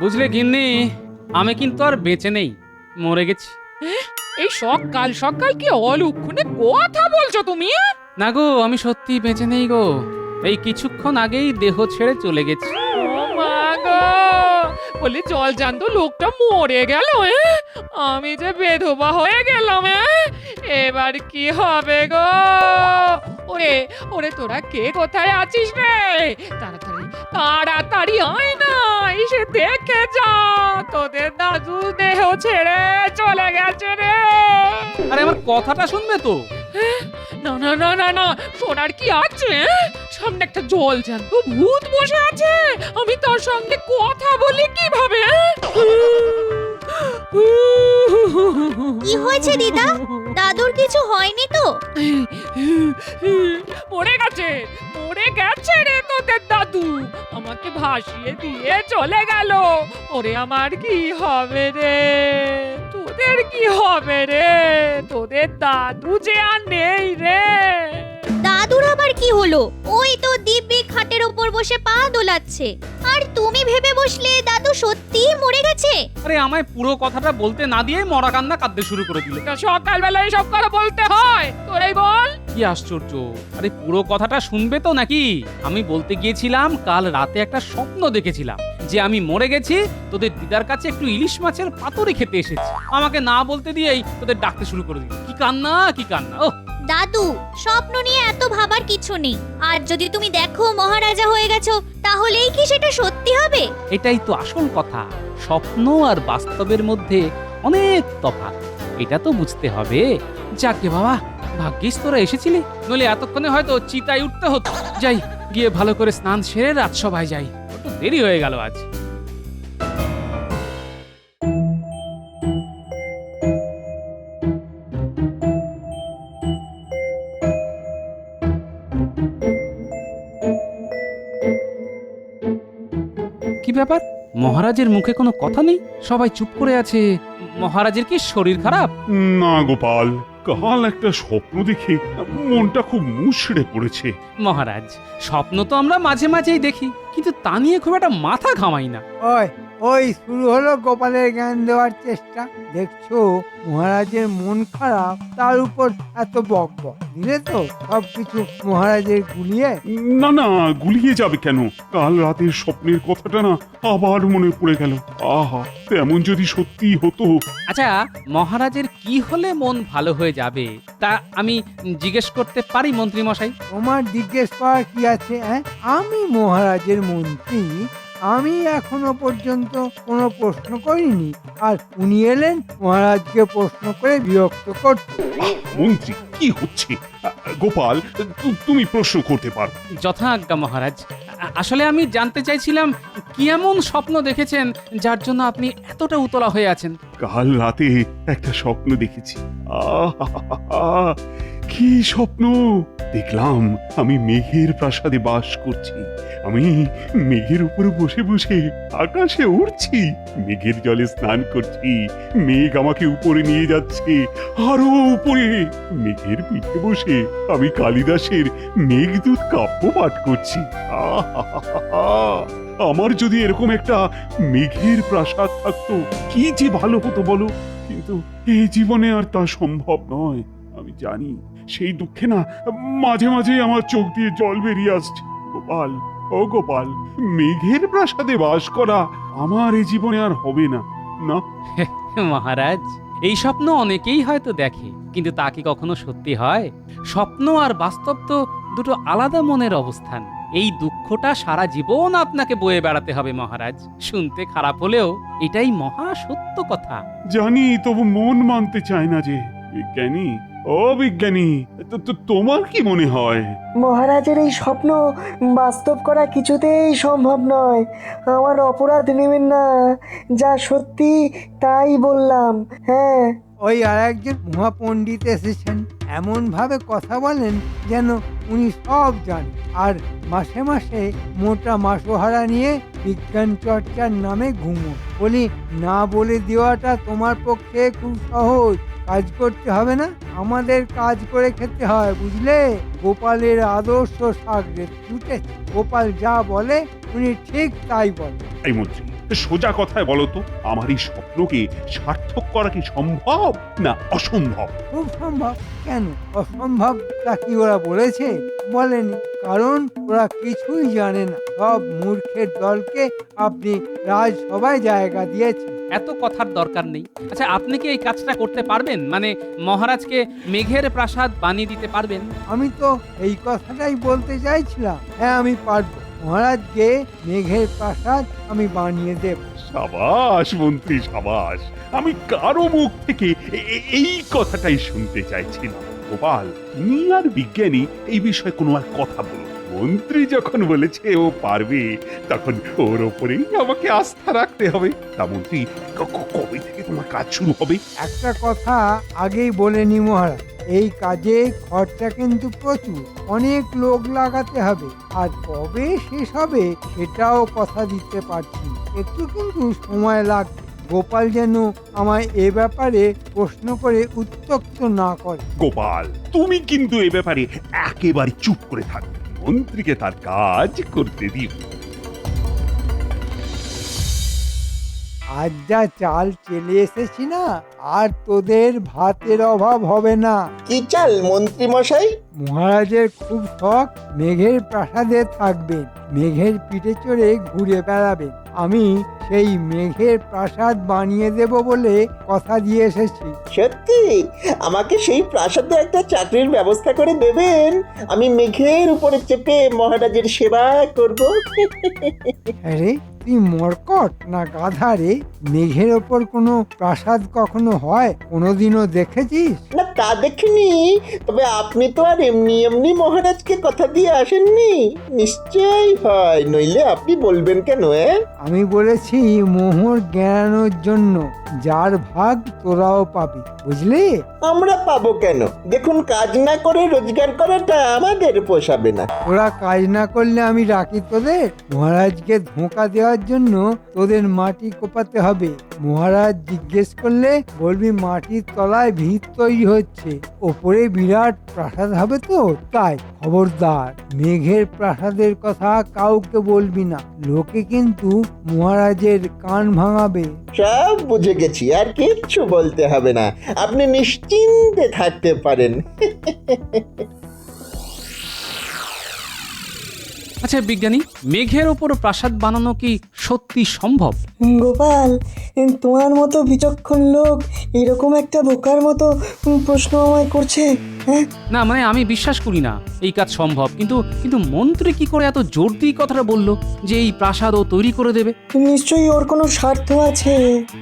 বুঝলে গিন্নি, আমি কিন্তু আর বেঁচে নেই, মরে গেছি। এই সকাল সকাল কি অলক্ষণে কথা বলছো তুমি? না গো, আমি সত্যি বেঁচে নেই গো। এই কিছুক্ষণ আগেই দেহ ছেড়ে চলে গেছি। ও মা গো, বলি জল জান্ত লোকটা মরে গেল। আমি যে বেধবা হয়ে গেলাম। এবার কি হবে গো? ওরে ওরে, তোরা কে কোথায় আছিস রে? তাড়াতাড়ি তাড়াতাড়ি আয় না, এসে দেখে যা, তোদের দাদু দেহ ছেড়ে চলে গেছে রে। আরে আমার কথাটা শুনবে তো? না না না না না, শোনার কি আছে? সামনে একটা জল জ্যান্ত ভূত বসে আছে, আমি তার সঙ্গে কথা বলি কিভাবে? কি হয়েছে দিদা? দাদুর কিছু হয়নি তো? মরে গেছে, মরে গেছে রে তোদের দাদু, আমাকে ভাসিয়ে দিয়ে চলে গেল। ওরে আমার কি হবে রে? তোদের কি হবে রে? তোদের দাদু যে আর নেই রে। দাদুর আবার কি হলো? ওই তো দিব্যি খাটের ওপর বসে পা দোলাচ্ছে, আর তুমি ভেবে বসলে দাদু সত্যিই মরে গেছে। আরে আমায় পুরো কথাটা বলতে না দিয়ে মরা কান্না কাঁদতে শুরু করে দিলে। তা সকালবেলা এসব কথা বলতে হয়? তোরাই বল। কি আশ্চর্য! আরে পুরো কথাটা শুনবে তো নাকি? আমি বলতে গিয়েছিলাম, কাল রাতে একটা স্বপ্ন দেখেছিলাম যে আমি মরে গেছি, তোদের দিদার কাছে একটু ইলিশ মাছের পাতুরি খেতে এসেছি। আমাকে না বলতে দিয়েই তোদের ডাকতে শুরু করে দিল। কি কান্না, কি কান্না! ও দাদু, স্বপ্ন নিয়ে এত ভাবার কিছু নেই। আর যদি তুমি দেখো মহারাজা হয়ে গেছো, তাহলেই কি সেটা সত্যি হবে? এটাই তো আসল কথা। স্বপ্ন আর বাস্তবের মধ্যে অনেক তফাৎ, এটা তো বুঝতে হবে। যাকে বাবা, ভাগ্যিস তোরা এসেছিলি, নইলে এতক্ষণে হয়তো চিতায় উঠতে হতো। যাই, গিয়ে ভালো করে স্নান সেরে রাজসভায় যাই, একটু দেরি হয়ে গেল আজ। কি ব্যাপার, মহারাজের মুখে কোনো কথা নেই? সবাই চুপ করে আছে। মহারাজের কি শরীর খারাপ? না গোপাল, কাল একটা স্বপ্ন দেখে মনটা খুব মুষড়ে পড়েছে। মহারাজ, স্বপ্ন তো আমরা মাঝে মাঝেই দেখি, কিন্তু তা নিয়ে খুব একটা মাথা ঘামাই না। ওই ওই শুরু হলো গোপালের জ্ঞান দেওয়ার চেষ্টা। দেখছো মহারাজের মন খারাপ, তার উপর এত বক বক দিলে তো সবকিছু মহারাজের গুলিয়ে। না না, গুলিয়ে যাবে কেন? কাল রাতের স্বপ্নের কথাটা না আবার মনে পড়ে গেল। আহা, তেমন যদি সত্যি হতো। আচ্ছা, মহারাজের কি হলে মন ভালো হয়ে যাবে, তা আমি জিজ্ঞেস করতে পারি মন্ত্রী মশাই? তোমার জিজ্ঞেস করার কি আছে? আমি মহারাজের মন্ত্রী, আমি এখনো পর্যন্ত কোনো প্রশ্ন করিনি, আর উনি এলেন মহারাজকে প্রশ্ন করে বিরক্ত করতে। মন্ত্রী, কি হচ্ছে? গোপাল, তুমি প্রশ্ন করতে পারো। যথাজ্ঞা মহারাজ। আসলে আমি জানতে চাইছিলাম, কি এমন স্বপ্ন দেখেছেন যার জন্য আপনি এতটা উতলা হয়ে আছেন? কাল রাতে একটা স্বপ্ন দেখেছি। আহা, কি স্বপ্ন দেখলাম! আমি মেঘের প্রাসাদে বাস করছি, আমি মেঘের উপরে বসে বসে আকাশে উড়ছি, মেঘের জলে স্নান করছি, মেঘ আমাকে উপরে নিয়ে যাচ্ছে, আরো উপরে। মেঘের পিঠে বসে আমি কালিদাসের মেঘদূত কাব্য পাঠ করছি। আহা, আমার যদি এরকম একটা মেঘের প্রাসাদ থাকতো, কি যে ভালো হতো বলো। কিন্তু এই জীবনে আর তা সম্ভব নয়। আমি জানি, সেই দুঃখে না মাঝে মাঝে আমার চোখ দিয়ে জল বেরিয়ে আসছে। গোপাল, ও গোপাল, মেঘের প্রাসাদে বাস করা আমার এই জীবনে আর হবে না। না মহারাজ, এই স্বপ্ন অনেকেই হয়তো দেখে, কিন্তু তা কি কখনো সত্যি হয়? স্বপ্ন আর বাস্তব তো দুটো আলাদা মনের অবস্থান। এই দুঃখটা সারা জীবন আপনাকে বয়ে বেড়াতে হবে মহারাজ। শুনতে খারাপ হলেও এটাই মহা সত্য কথা। জানি, তবু মন মানতে চায় না যে। বিজ্ঞানী, ও বিজ্ঞানী, তোমার কি মনে হয়? মহারাজের এই স্বপ্ন বাস্তব করা কিছুতেই সম্ভব নয়। আমার অপরাধ নেবেন না, যা সত্যি তাই বললাম। হ্যাঁ, ওই আর একজন মহাপণ্ডিত এসেছেন, এমন ভাবে কথা বলেন যেন উনি সব জানেন, আর মাসে মাসে মোটা মাসোহারা নিয়ে বিজ্ঞান চর্চার নামে ঘুমো। বলি, না বলে দেওয়াটা তোমার পক্ষে খুব সহজ। কাজ করতে হবে না, আমাদের কাজ করে খেতে হয়, বুঝলে? গোপালের আদর্শ সাগরে ছুটে, গোপাল যা বলে উনি ঠিক তাই বলে। এই মন্ত্রী, সোজা কথায় বলো তো, আমার এই স্বপ্নকে সার্থক করা কি সম্ভব না অসম্ভব? খুব সম্ভব। কেন অসম্ভব? তা কি ওরা বলেছে? বলেনি, কারণ ওরা কিছুই জানে না। সব মূর্খের দলকে আপনি রাজসভায় জায়গা দিয়েছেন। এত কথার দরকার নেই। আচ্ছা, আপনি কি এই কাজটা করতে পারবেন? মানে মহারাজকে মেঘের প্রাসাদ বানিয়ে দিতে পারবেন? আমি তো এই কথাটাই বলতে চাইছিলাম। হ্যাঁ, আমি পারবো। মহারাজকে মেঘের প্রাসাদ আমি বানিয়ে দেব। সাবাস মন্ত্রী, সাবাস। আমি কারো মুখ থেকে এই কথাটাই শুনতে চাইছিলাম। গোপাল, তুমি আর বিজ্ঞানী এই বিষয়ে কোনো আর কথা বলো। মন্ত্রী যখন বলেছে ও পারবে, তখন ওর ওপরেই আমাকে আস্থা রাখতে হবে। তা মন্ত্রী, কবে থেকে তোমার কাজ শুরু হবে? একটা কথা আগেই বলে নি মহারাজ, এই কাজে খরচা কিন্তু প্রচুর। অনেক লোক লাগাতে হবে, আর কবে শেষ হবে সেটাও কথা দিতে পারছি না। একটু কিন্তু সময় লাগবে। গোপাল যেন আমায় এ ব্যাপারে প্রশ্ন করে উত্ত্যক্ত না করে। গোপাল, তুমি কিন্তু এ ব্যাপারে একেবারে চুপ করে থাকবে। মন্ত্রীকে তার কাজ করতে দিও। আজ যা চাল চেলে এসেছি না, আর তোদের ভাতের অভাব হবে না। কি চাল মন্ত্রী মশাই? মহারাজের খুব শখ মেঘের প্রাসাদে থাকবেন, মেঘের পিঠে চড়ে ঘুরে বেড়াবেন। আমি সেই মেঘের প্রাসাদ বানিয়ে দেব বলে কথা দিয়ে এসেছি। সত্যি আমাকে সেই প্রাসাদে একটা চাকরির ব্যবস্থা করে দেবেন? আমি মেঘের উপরে চেপে মহারাজের সেবা করব। আরে তুই মরকট না গাধা রে? মেঘের ওপর কোনো প্রাসাদ কখনো হয়? কোনোদিনও দেখেছিস? না, তা দেখিনি। তবে আপনি তো আর এমনি এমনি মহারাজকে কথা দিয়ে আসেননি। নিশ্চয়ই হয়, নইলে আপনি বলবেন কেন? আমি বলেছি মোহর গেড়ানোর জন্য। যার ভাগ তোরাও পাবি, বুঝলি? আমরা পাবো কেন? দেখুন, কাজ না করে রোজগার করাটা আমাদের পোষাবে না। ওরা কাজ না করলে আমি রাখি তোদের? মহারাজকে ধোঁকা দেওয়ার জন্য তোদের মাটি কোপাতে হবে। মহারাজ জিজ্ঞেস করলে বলবি মাটির তলায় ভিত তৈরি হচ্ছে, ওপরে বিরাট প্রাসাদ হবে তো তাই। খবরদার, মেঘের প্রাসাদের কথা কাউকে বলবি না, লোকে কিন্তু মহারাজের কান ভাঙাবে। সব বুঝে গেছি, আর কিচ্ছু বলতে হবে না। আপনি নিশ্চিন্তে থাকতে পারেন। আচ্ছা বিজ্ঞানী, মেঘের ওপর প্রাসাদ বানানো কি সত্যি সম্ভব? গোপাল, তোমার মতো বিচক্ষণ লোক এরকম একটা বোকার মতো প্রশ্ন আমায় করছে? হ্যাঁ, না মানে আমি বিশ্বাস করি না এই কাজ সম্ভব। কিন্তু কিন্তু মন্ত্রী কি করে এত জোর দিয়ে কথাটা বললো যে এই প্রাসাদ ও তৈরি করে দেবে? নিশ্চয়ই ওর কোনো স্বার্থ আছে।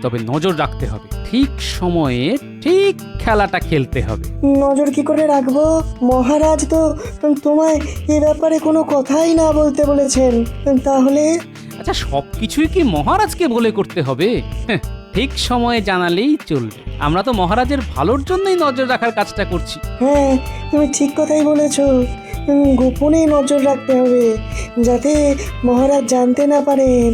তবে নজর রাখতে হবে, ঠিক সময়ে ঠিক খেলাটা খেলতে হবে। নজর কি করে রাখবো? মহারাজ তো তোমায় এ ব্যাপারে কোনো কথাই না বলতে বলেছেন। তাহলে আচ্ছা, সবকিছুই কি মহারাজকে বলে করতে হবে? হ্যাঁ, ঠিক সময়ে জানালেই চলবে। আমরা তো মহারাজের ভালোর জন্যই নজর রাখার কাজটা করছি। হ্যাঁ, তুমি ঠিক কথাই বলেছ। গোপনে নজর রাখতে হবে, যাতে মহারাজ জানতে না পারেন।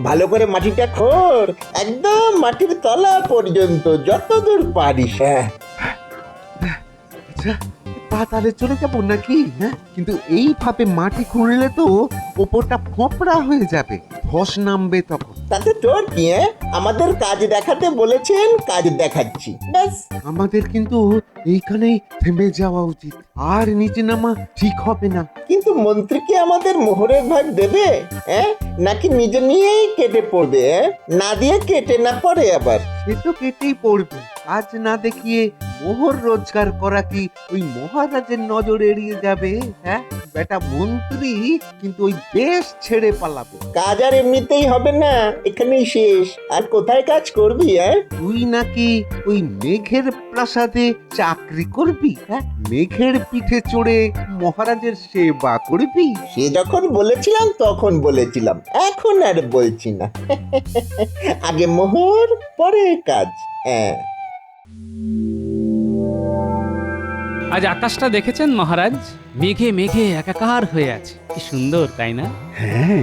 ভালো করে মাটিটা খোঁড়, একদম মাটির তলা পর্যন্ত, যতদূর পারিস। হ্যাঁ, আচ্ছা, পাতালে চলে যাবো নাকি? হ্যাঁ, কিন্তু এইভাবে মাটি খুঁড়লে তো ওপরটা ফোঁপড়া হয়ে যাবে, ধস নামবে তখন। তাতে তোর কি? আমাদের কাজ দেখাতে বলেছেন, কাজ দেখাচ্ছি, ব্যাস। আমাদের কিন্তু এইখানেই থেমে যাওয়া উচিত, আর নিচে নামা ঠিক হবে না। কিন্তু মন্ত্রী কি আমাদের মোহরের ভাগ দেবে? নাকি নিজে নিয়েই কেটে পড়বে? না দিয়ে কেটে না পড়ে আবার। সে তো কেটেই পড়বে। কাজ না দেখিয়ে মোহর রোজগার করা কি ওই মহারাজের নজর এড়িয়ে যাবে? হ্যাঁ, বেটা মন্ত্রী কিন্তু ওই দেশ ছেড়ে পালাবে। কাজ আর এমনিতেই হবে না, এখানেই শেষ। আর কোথায় কাজ করবি? তুই নাকি ওই মেঘের প্রাসাদে চাকরি করবি? হ্যাঁ, মেঘের পিঠে চড়ে মহারাজের সেবা করবি? সে যখন বলেছিলাম তখন বলেছিলাম, এখন আর বলছি না। আগে মোহর, পরে কাজ। হ্যাঁ। আজ আকাশটা দেখেছেন মহারাজ? মেঘে মেঘে একাকার হয়ে আছে, কি সুন্দর তাই না? হ্যাঁ,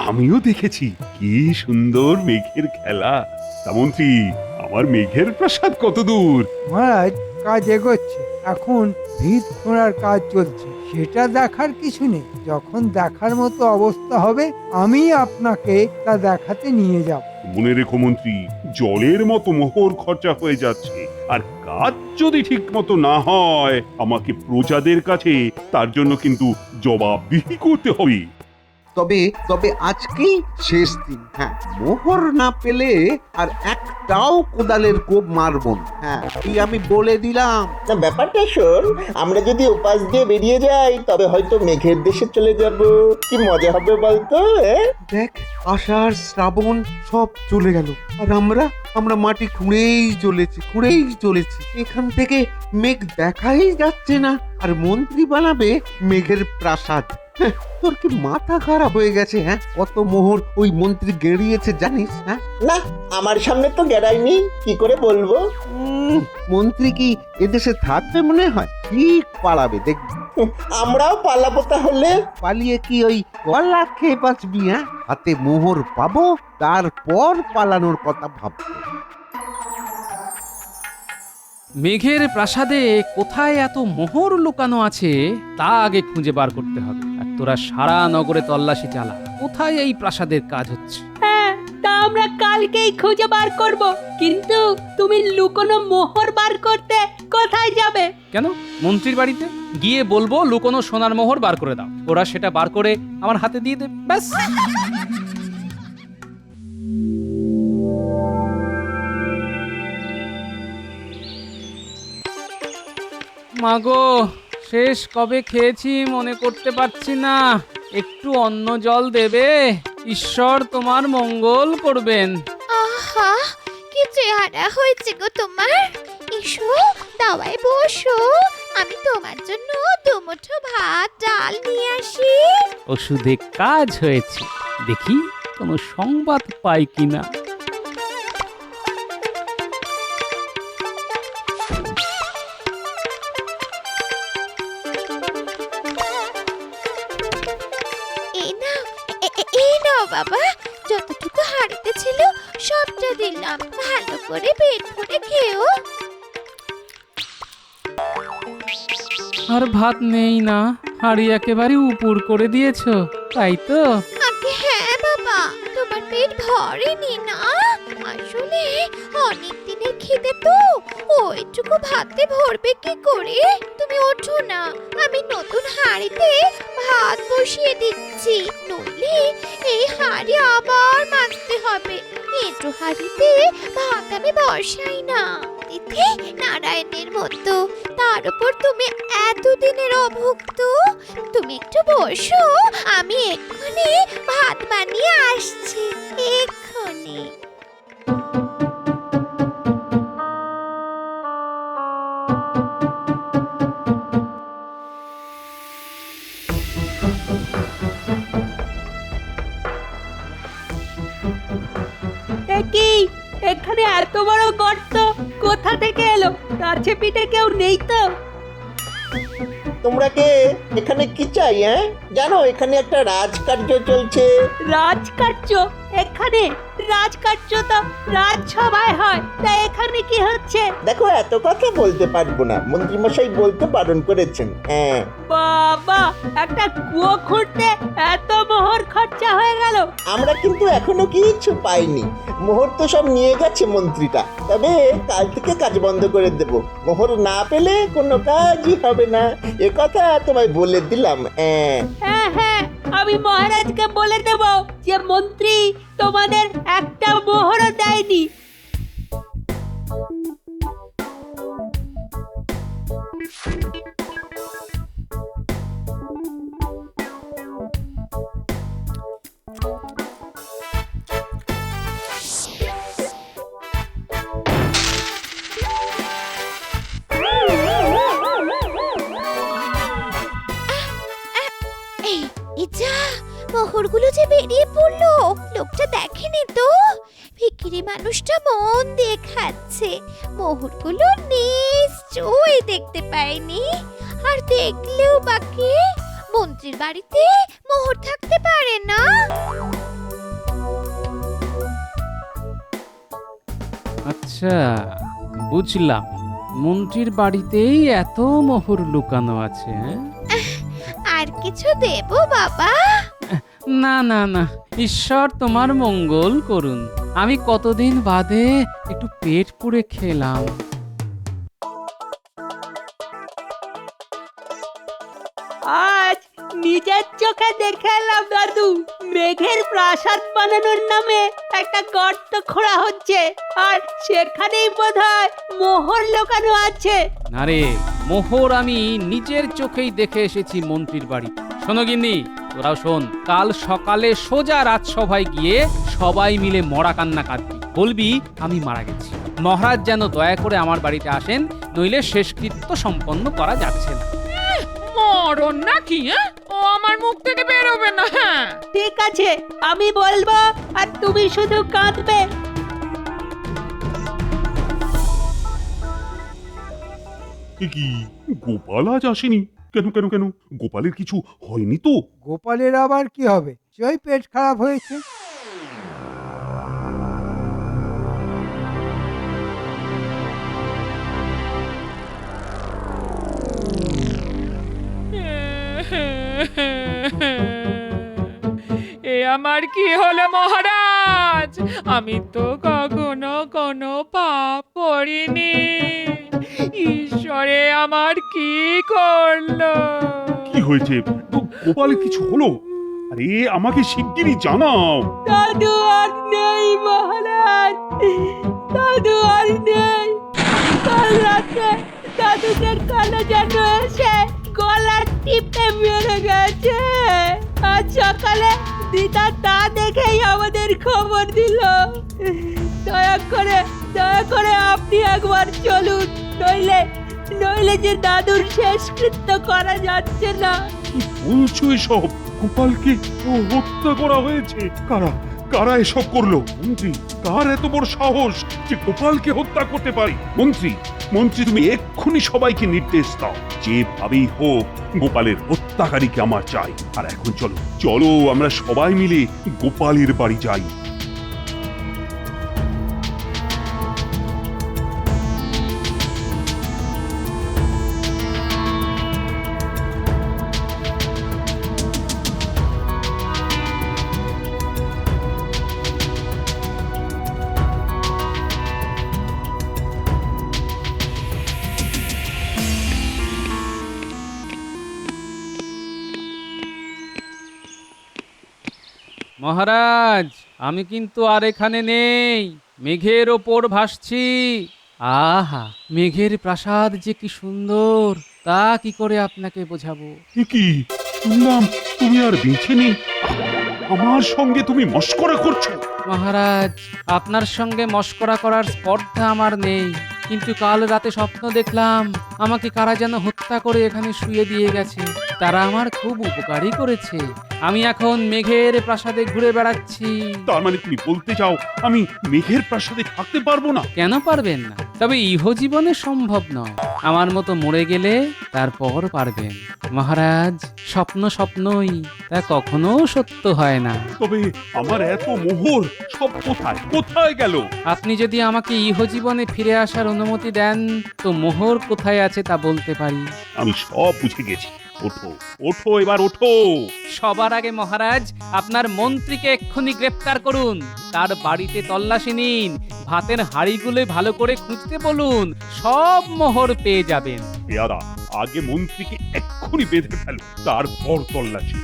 আমিও দেখেছি কি সুন্দর মেঘের খেলা। তা মন্ত্রী, আমার মেঘের প্রাসাদ কত দূর? মহারাজ, কাজ এগোচ্ছে। এখন ভিত খোঁড়ার কাজ চলছে, সেটা দেখার কিছু নেই। যখন দেখার মতো অবস্থা হবে আমি আপনাকে তা দেখাতে নিয়ে যাব। মনে রেখো মন্ত্রী, জলের মতো মোহর খরচা হয়ে যাচ্ছে, আর কাজ যদি ঠিক মতো না হয় আমাকে প্রজাদের কাছে তার জন্য কিন্তু জবাবদিহি করতে হবে। তবে তবে আজকেই শেষ দিন। হ্যাঁ, মোহর না পেলে আর একটাও কোদালের কোপ মারব না। হ্যাঁ, এই আমি বলে দিলাম। না, ব্যাপারটা শোন, আমরা যদি উপাস দিয়ে বেরিয়ে যাই তবে হয়তো মেঘের দেশে চলে যাব। কি মজা হবে বলতো? দেখ, আষাঢ় শ্রাবণ সব চলে গেল, আর আমরা মাটি খুঁড়েই চলেছি। এখান থেকে মেঘ দেখাই যাচ্ছে না, আর মন্ত্রী বানাবে মেঘের প্রাসাদ। হ্যাঁ, তোর কি মাথা খারাপ হয়ে গেছে? হ্যাঁ, কত মোহর ওই মন্ত্রী গেড়িয়েছে জানিস? হ্যাঁ, না, আমার সামনে তো গেড়াইনি, কি করে বলবো? মন্ত্রী কি এদেশে থাকবে মনে হয়? ঠিক পালাবে দেখবি। আমরাও পালাবো তাহলে। পালিয়ে কি ওই গলা খেয়ে বাঁচবি? হ্যাঁ, হাতে মোহর পাবো, তারপর পালানোর কথা ভাববো। মেঘের প্রাসাদে কোথায় এত মোহর লুকানো আছে তা আগে খুঁজে বার করতে হবে। আর তোরা সারা নগরে তল্লাশি চালা, কোথায় এই প্রাসাদের কাজ হচ্ছে। হ্যাঁ, তা আমরা কালকেই খুঁজে বার করব। কিন্তু তুমি লুকোনো মোহর বার করতে কোথায় যাবে? কেন, মন্ত্রীর বাড়িতে গিয়ে বলবো লুকোনো সোনার মোহর বার করে দাও, ওরা সেটা বার করে আমার হাতে দিয়ে দেবে, ব্যাস। মাগো, শেষ কবে খেয়েছি মনে করতে পারছি না, একটু অন্ন জল দেবে? ঈশ্বর তোমার মঙ্গল করবেন। আহা, কি চেহারা হয়েছে গো তোমার! এসো, দাওয়ায় বসো, আমি তোমার জন্য দুমুঠো ভাত ডাল নিয়ে আসি। ওষুধে কাজ হয়েছে, দেখি কোনো সংবাদ পাই কিনা। এই নাও বাবা, যতটুকু হাড়িতে ছিল সবটা দিলাম, ভালো করে পেট ভরে খেও। আর ভাত নেই না, হাড়ি একেবারে উপুর করে দিয়েছো, তাই তো? আগে হ্যাঁ বাবা, তোমার পেট ভরেনি না? আসলে অনেক দিনের খিদে তো, ওইটুকু ভাতে ভরবে কি করে? তুমি ওঠো না, আমি নতুন হাঁড়িতে ভাত বসিয়ে দিচ্ছি, নইলে এই হাঁড়ি আবার মাজতে হবে। এঁটো হাঁড়িতে ভাত আমি বসাই না, তিথি নারায়ণের মতো। তার উপর তুমি এতদিনের অভুক্ত। তুমি একটু বসো, আমি এক্ষুনি ভাত বানিয়ে আসছি, এক্ষুনি। কি এখানে এত বড় গর্ত কোথা থেকে এলো? কাছে পিঠে কেউ নেই তো? তোমরা কে? এখানে কি চাই? জানো এখানে একটা রাজকার্য চলছে। রাজকার্য? এখানে রাজকার্য তো রাজসভায় হয়, তা এখানে কি হচ্ছে? দেখো, এত কথা বলতে পারবো না, মন্ত্রীমশাই বলতে বারণ করেছেন। বাবা, একটা কুয়ো খুঁড়তে এত মোহর খরচা হয়ে গেল। আমরা কিন্তু এখনো কিছু পাইনি, মোহর তো সব নিয়ে গেছে মন্ত্রীটা। তবে কাল থেকে কাজ বন্ধ করে দেব, মোহর না পেলে কোনো কাজই হবে না, এ কথা তোমায় বলে দিলাম। হ্যাঁ হ্যাঁ, আমি মহারাজকে বলে দেব যে মন্ত্রী তোমাদের একটা মোহরও দেয়নি। মোহরগুলো যে বেরিয়ে পড়লো, লোকটা দেখেনি তো? মানুষটা মন দিয়ে খাচ্ছে, মোহরগুলো নিশ্চয়ই দেখতে পায়নি। আর দেখলেও বাকি মন্ত্রীর বাড়িতে মোহর থাকতে পারে না। আচ্ছা, বুঝলাম। মন্ত্রীর বাড়িতেই এত মোহর লুকানো আছে, হ্যাঁ? আর কিছু দেব বাবা? না না না, ঈশ্বর তোমার মঙ্গল করুন। আমি কতদিন বাদে একটু পেট পুড়ে খেলাম। আজ নিজের চোখে দেখে এলাম দাদু, মেঘের প্রাসাদ বানানোর নামে একটা গর্ত খোঁড়া হচ্ছে, আর সেখানেই বোধহয় মোহর লুকানো আছে। না রে, মোহর আমি নিজের চোখেই দেখে এসেছি মন্ত্রীর বাড়ি। শোনো গিন্নি, তোরাও শোন, কাল সকালে সোজা রাজসভায় গিয়ে সবাই মিলে মরা কান্না কাঁদবি, বলবি আমি মারা গেছি। মহারাজ যেন দয়া করে আমার বাড়িতে আসেন, নইলে শেষকৃত্য সম্পন্ন করা যাচ্ছে না। মরণ নাকি? হ্যাঁ, ও আমার মুখ থেকে বেরোবে না। হ্যাঁ, ঠিক আছে, আমি বলবো আর তুমি শুধু কাঁদবে। এ কি, গোপাল আজ আসেনি? কেন কেন কেন, গোপালের কিছু হয়নি তো? গোপালের আবার কি হবে? জয় পেট খারাপ হয়েছে। এ আমার কি হলো মহারাজ? আমি তো কখনো কোনো পাপ করিনি। ঈশ্বরে আমার কি করলো? কি হয়েছে? গোপালের কিছু হলো? আরে আমাকে শিগগিরই জানাও। দাদু আর নেই মহারাজ, দাদু আর নেই। কাল রাতে দাদুকে কালো যেন এসে গলা টিপে মেরে গেছে। আজ সকালে দিদা তা দেখেই আমাদের খবর দিল। দয়া করে আপনি একবার চলুন, নইলে নইলে যে দাদুর শেষকৃত্য করা যাচ্ছে না। কি বলছো এসব? গোপালকে হত্যা করা হয়েছে? কারা কারা এসব করলো? মন্ত্রী, কার এত বড় সাহস যে গোপালকে হত্যা করতে পারে? মন্ত্রী, তুমি এক্ষুনি সবাইকে নির্দেশ দাও, যেভাবেই হোক গোপালের হত্যাকারীকে আমার চাই। আর এখন চলো আমরা সবাই মিলে গোপালের বাড়ি যাই। মহারাজ, আমি কিন্তু আর এখানে নেই, মেঘের ওপর ভাসছি। আহা, মেঘের প্রাসাদ যে কি সুন্দর, তা কি করে আপনাকে বোঝাবো। এ কি শুনলাম, তুমি আর বেঁচে নেই? আমার সঙ্গে তুমি মশকরা করছো? মহারাজ, আপনার সঙ্গে মশকরা করার স্পর্ধা আমার নেই, কিন্তু কাল রাতে স্বপ্ন দেখলাম আমাকে কারা যেন হত্যা করে এখানে শুয়ে দিয়ে গেছে। তারা আমার খুব উপকারই করেছে। আমি এখন মেঘের প্রাসাদে ঘুরে বেড়াচ্ছি। তার মানে তুমি বলতে চাও আমি মেঘের প্রাসাদে থাকতে পারবো না? কেন পারবেন না? তবে ইহজীবনে সম্ভব নয়। আমার মতো মরে গেলে তারপর পারবেন। মহারাজ, স্বপ্ন স্বপ্নই, তা কখনো সত্য হয় না। তবে আমার এত মোহর সব কোথায় গেল? আপনি যদি আমাকে ইহজীবনে ফিরে আসার অনুমতি দেন, তো মোহর কোথায় আছে তা বলতে পারি। আমি সব বুঝে গেছি। ওঠো এবার ওঠো। সবার আগে মহারাজ, আপনার মন্ত্রীকে এক্ষুনি গ্রেফতার করুন, তার বাড়িতে তল্লাশি নিন, ভাতের হাঁড়িগুলো ভালো করে খুঁজতে বলুন, সব মোহর পেয়ে যাবেন। পেয়ারা, আগে মন্ত্রীকে এক্ষুনি বেঁধে ফেলো, তারপর তল্লাশি।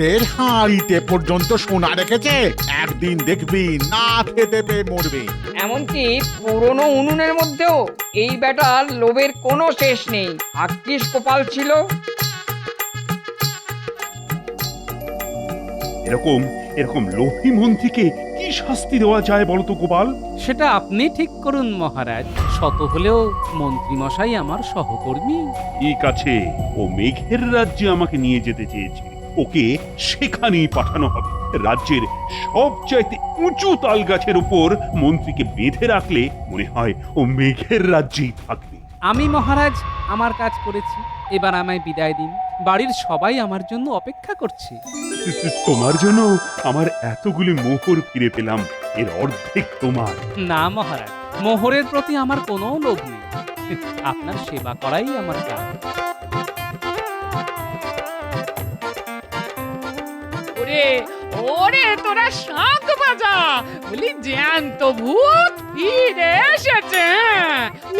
ভূতের হাঁড়িতে পর্যন্ত সোনা রেখেছে, একদিন দেখবি না খেতে পেয়ে মরবে। এমনকি পুরনো উনুনের মধ্যেও এই বেটার লোভের কোনো শেষ নেই। ভাগ্যিস কপাল ছিল। এরকম এরকম লোভী মন্ত্রীকে কি শাস্তি দেওয়া যায় বলতো গোপাল? সেটা আপনি ঠিক করুন মহারাজ। শত হলেও মন্ত্রীমশাই আমার সহকর্মী। ঠিক আছে, ও মেঘের রাজ্যে আমাকে নিয়ে যেতে চেয়েছে, ওকে সেখানেই পাঠানো হবে। রাজ্যের সবচাইতে উঁচু তাল গাছের উপর মন্ত্রীকে বেঁধে রাখলে মনে হয় ও মেঘের রাজ্যেই থাকবে। আমি মহারাজ আমার কাজ করেছি, এবার আমায় বিদায় দিন। বাড়ির সবাই আমার জন্য অপেক্ষা করছে। তোমার জন্য আমার এতগুলি মোহর ফিরে পেলাম, এর অর্ধেক তোমার। না মহারাজ, মোহরের প্রতি আমার কোনো লোভ নেই। আপনার সেবা করাই আমার কাজ। ওরে ওরে তোরা শাঁখ বাজা, বলি জ্যান্ত ভূত ফিরে এসেছে।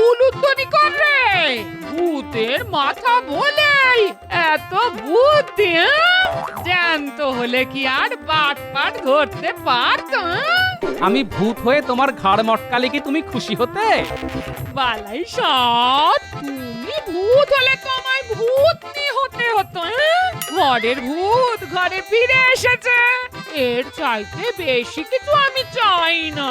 উলুধ্বনি কর রে, ভূতের মাথা বলেই এত বুদ্ধি। জ্যান্ত হলে কি আর বাট পাট ধরতে পারত? আমি ভূত হয়ে তোমার ঘাড় মটকালে কি তুমি খুশি হতে? বালাই সব, তুমি ভূত হলে তো আমায় ভূতনি হতে হতো। ঘরের ভূত ঘরে ফিরে এসেছে, এর চাইতে বেশি কিছু আমি চাই না।